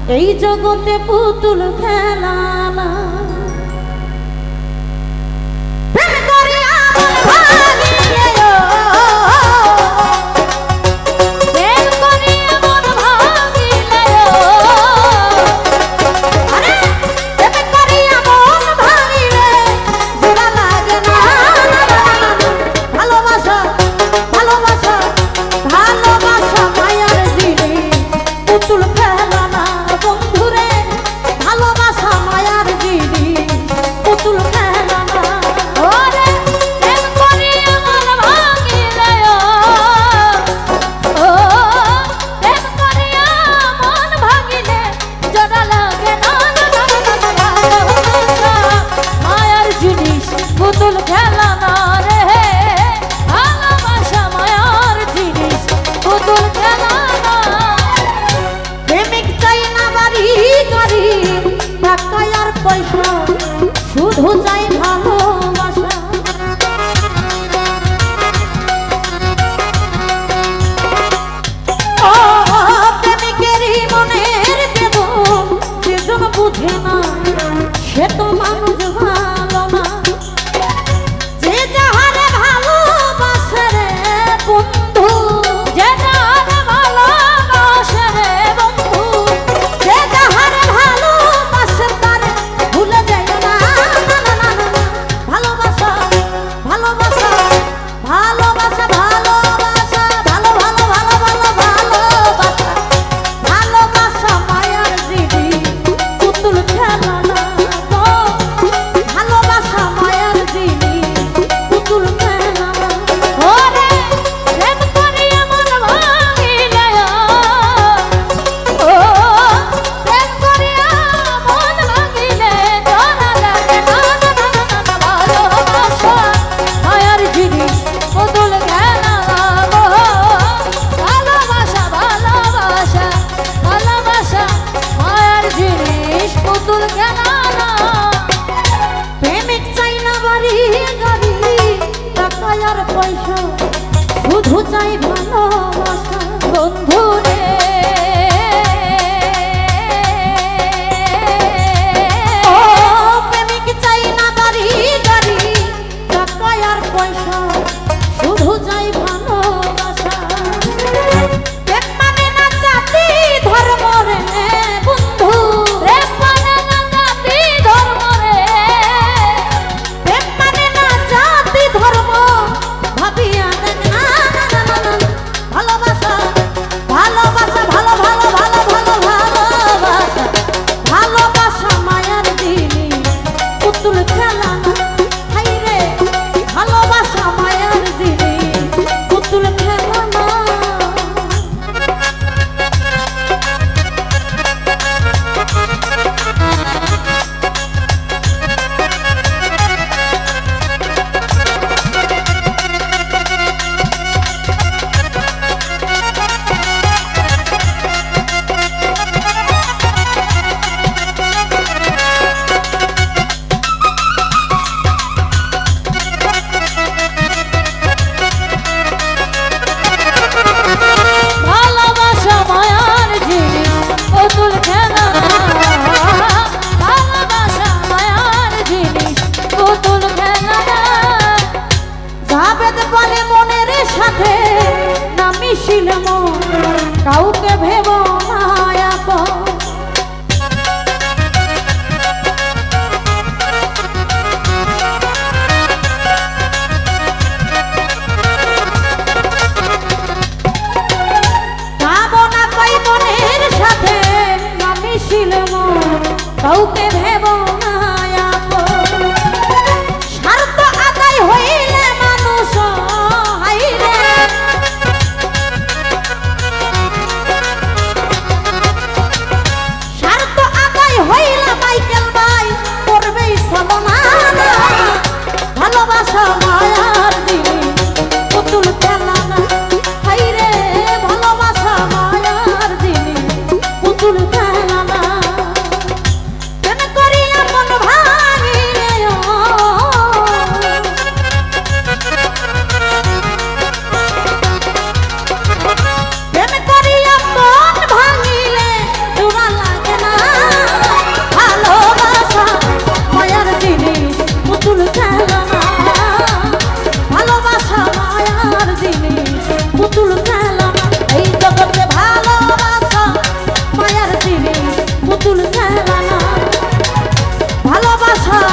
এই জগতে পুতুল খেলা না শুধু চাই ভালোবাসা ও প্রেমিকেরই মনের বেদন যেজন বুঝে না সে তো মানুষ ভালো না যে যাহারে ভালোবাসে রে বন্ধু যে যাহারে ভালোবাসে রে বন্ধু যে যাহারে ভালোবাসে তারে ভুলে যায় শুধু চাই ভালোবাসা বন্ধু রে ও প্রেমিক চাই না বাড়ি গাড়ি টাকা আর পয়সা শুধু চাই ভালোবাসা প্রেম মানে না জাতি ধর্ম রে বন্ধু প্রেম মানে না জাতি ধর্ম রে প্রেম মানে না জাতি ধর্ম ভাবিয়া ভালোবাসা ভালোবাসা ভালো ভালো ভালো ভালো ভালোবাসা ভালোবাসা মায়ার দিলি পুতুল খেলা না হাই রে ভালোবাসা মায়ার দিলি পুতুল খেলা না কাউকে ভেব না আপন যাবো না কই মনের সাথে না মিশিল মন কাউকে ভেব না আপন স্বার্থ আদায় হইলে মানুষ হাইরে ভালোবাসা মায়ার দিলি পুতুল খেলা না হাই রে ভালোবাসা মায়ার দিলি পুতুল খেলা না কেন করিয়া আশা